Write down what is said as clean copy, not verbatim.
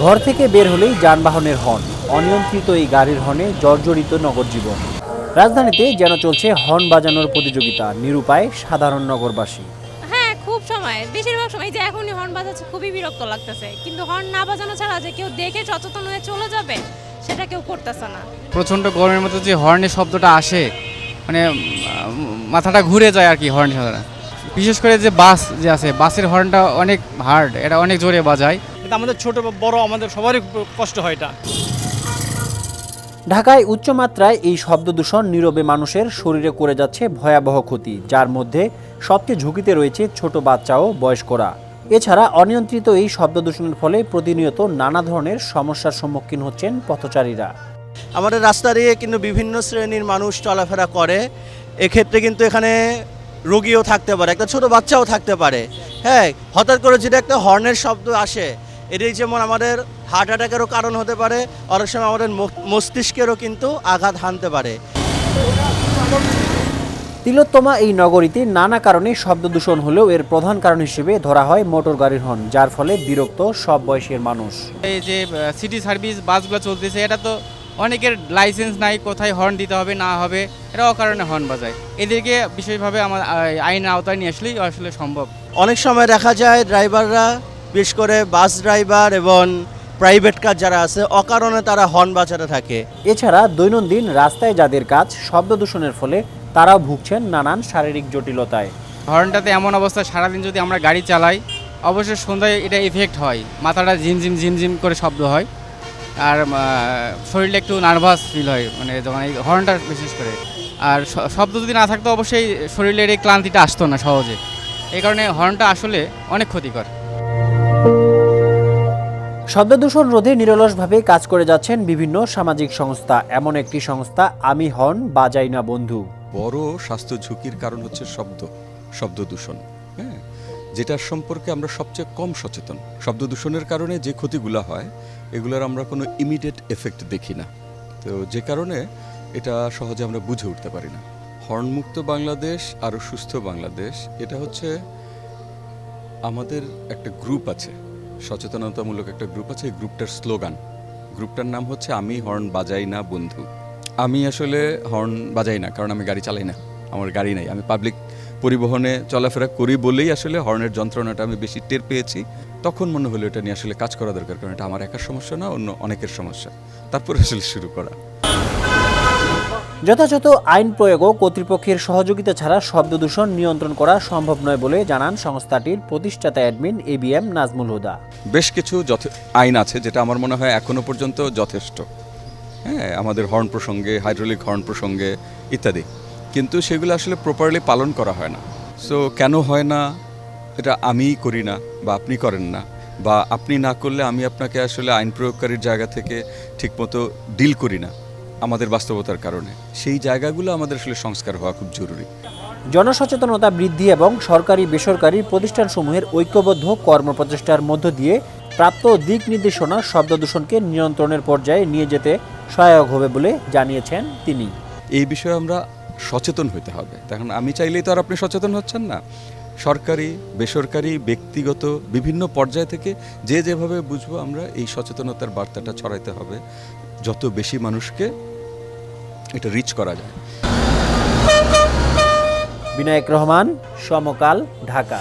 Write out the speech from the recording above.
ঘর থেকে বের হলেই যানবাহনের হর্ন, অনিয়ন্ত্রিত এই গাড়ির হর্নে জর্জরিত নগর জীবন। রাজধানীতে যেন চলছে হর্ন বাজানোর প্রতিযোগিতা, নিরুপায় সাধারণ নগরবাসী। হ্যাঁ, খুব সময়, বেশিরভাগ সময় যে এখনই হর্ন বাজাচ্ছে খুবই বিরক্ত লাগতেছে, কিন্তু হর্ন না বাজানো ছাড়া যে কেউ দেখে সচেতন হয়ে চলে যাবে সেটা কেউ করতেছে না। প্রচণ্ড গরমের মতো যে হর্নের শব্দটা আসে, মানে মাথাটা ঘুরে যায় আর কি হর্নের শব্দটা। বিশেষ করে যে বাস যে আছে, বাসের হর্নটা অনেক হার্ড, এটা অনেক জোরে বাজায়। এটা আমাদের ছোট বা বড় আমাদের সবারই কষ্ট হয় এটা। ঢাকায় উচ্চমাত্রায় এই শব্দ দূষণ নীরবে মানুষের শরীরে করে যাচ্ছে ভয়াবহ ক্ষতি, যার মধ্যে সবচেয়ে ঝুঁকিতে রয়েছে ছোট বাচ্চা ও বয়স্করা। এছাড়া অনিয়ন্ত্রিত এই শব্দ দূষণের ফলে প্রতিনিয়ত নানা ধরনের সমস্যার সম্মুখীন হচ্ছেন পথচারীরা। আমাদের রাস্তা দিয়ে কিন্তু বিভিন্ন শ্রেণীর মানুষ চলাফেরা করে। এক্ষেত্রে কিন্তু এখানে রোগীও থাকতে পারে, একটা ছোট বাচ্চাও থাকতে পারে। হ্যাঁ, হঠাৎ করে যেটা একটা হর্নের শব্দ আসে, এটাই যেমন আমাদের হার্ট অ্যাটাকেরও কারণ হতে পারে, অনেক সময় আমাদের মস্তিষ্কেরও কিন্তু আঘাত হানতে পারে। তিলোত্তমা এই নগরীতে নানা কারণে শব্দ দূষণ হলেও এর প্রধান কারণ হিসেবে ধরা হয় মোটর গাড়ির হর্ন, যার ফলে বিরক্ত সব বয়সের মানুষ। এই যে সিটি সার্ভিস বাসগুলো চলতেছে, এটা তো অনেকের লাইসেন্স নাই, কোথায় হর্ন দিতে হবে না হবে, এটা অকারণে হর্ন বাজায়। এদেরকে বিশেষভাবে আমার আইনের আওতায় নিয়ে আসলেই আসলে সম্ভব। অনেক সময় দেখা যায় ড্রাইভাররা, বিশেষ করে বাস ড্রাইভার এবং প্রাইভেট কার যারা আছে, অকারণে তারা হর্ন বাজাতে থাকে। এছাড়া দৈনন্দিন রাস্তায় যাদের কাজ, শব্দ দূষণের ফলে তারাও ভুগছেন নানান শারীরিক জটিলতায়। হর্নটাতে এমন অবস্থা, সারাদিন যদি আমরা গাড়ি চালাই, অবশ্যই সন্ধ্যায় এটা ইফেক্ট হয়, মাথাটা ঝিমঝিম ঝিমঝিম করে শব্দ হয়, আর শরীরটা একটু নার্ভাস ফিল হয়, মানে যখন এই হর্নটা বিশেষ করে। আর শব্দ যদি না থাকতো অবশ্যই শরীরের এই ক্লান্তিটা আসতো না সহজে। এই কারণে হর্নটা আসলে অনেক ক্ষতিকর। শব্দ দূষণ রোধে নিরলসভাবে কাজ করে যাচ্ছেন বিভিন্ন সামাজিক সংস্থা। এমন একটি সংস্থা আমি হর্ন বাজাই না বন্ধু। বড় স্বাস্থ্য ঝুঁকির কারণ হচ্ছে শব্দ দূষণ, হ্যাঁ, যেটার সম্পর্কে আমরা সবচেয়ে কম সচেতন। শব্দ দূষণের কারণে যে ক্ষতিগুলো হয়, এগুলোর আমরা কোনো ইমিডিয়েট এফেক্ট দেখি না, তো যে কারণে এটা সহজে আমরা বুঝে উঠতে পারি না। হর্নমুক্ত বাংলাদেশ আরও সুস্থ বাংলাদেশ, এটা হচ্ছে আমাদের একটা গ্রুপ আছে, সচেতনতামূলক একটা গ্রুপ আছে। এই গ্রুপটার স্লোগান, গ্রুপটার নাম হচ্ছে আমি হর্ন বাজাই না বন্ধু। আমি আসলে হর্ন বাজাই না, কারণ আমি গাড়ি চালাই না, আমার গাড়ি নাই। আমি পাবলিক পরিবহনে চলাফেরা করি বলেই আসলে হর্নের যন্ত্রণাটা আমি বেশি টের পেয়েছি। তখন মনে হলো এটা নিয়ে আসলে কাজ করা দরকার, কারণ এটা আমার একার সমস্যা না, অন্য অনেকের সমস্যা। তারপরে আসলে শুরু করা। যথাযথ আইন প্রয়োগ ও কর্তৃপক্ষের সহযোগিতা ছাড়া শব্দ দূষণ নিয়ন্ত্রণ করা সম্ভব নয় বলে জানান সংস্থাটির প্রতিষ্ঠাতা অ্যাডমিন ABM নাজমুল হুদা। বেশ কিছু আইন আছে যেটা আমার মনে হয় এখনো পর্যন্ত যথেষ্ট, হ্যাঁ, আমাদের হর্ন প্রসঙ্গে, হাইড্রোলিক হর্ন প্রসঙ্গে ইত্যাদি, কিন্তু সেগুলো আসলে প্রপারলি পালন করা হয় না। সো কেন হয় না, এটা আমিই করি না বা আপনি করেন না, বা আপনি না করলে আমি আপনাকে আসলে আইন প্রয়োগকারীর জায়গা থেকে ঠিকমতো ডিল করি না আমাদের বাস্তবতার কারণে। সেই জায়গাগুলো আমাদের আসলে সংস্কার হওয়া খুব জরুরি। জনসচেতনতা বৃদ্ধি এবং সরকারি বেসরকারি প্রতিষ্ঠানসমূহের ঐক্যবদ্ধ কর্মপ্রচেষ্টার মধ্য দিয়ে প্রাপ্ত দিক নির্দেশনা শব্দ দূষণকে নিয়ন্ত্রণের পর্যায়ে নিয়ে যেতে সহায়ক হবে বলে জানিয়েছেন তিনি। এই বিষয়ে আমরা সচেতন হতে হবে। তখন আমি চাইলেই তো আর আপনি সচেতন হচ্ছেন না। সরকারি, বেসরকারি, ব্যক্তিগত বিভিন্ন পর্যায় থেকে যে যেভাবে বুঝবো, আমরা এই সচেতনতার বার্তাটা ছড়াইতে হবে, যত বেশি মানুষকে এটা রিচ করা যায়। বিনায়ক রহমান, সমকাল, ঢাকা।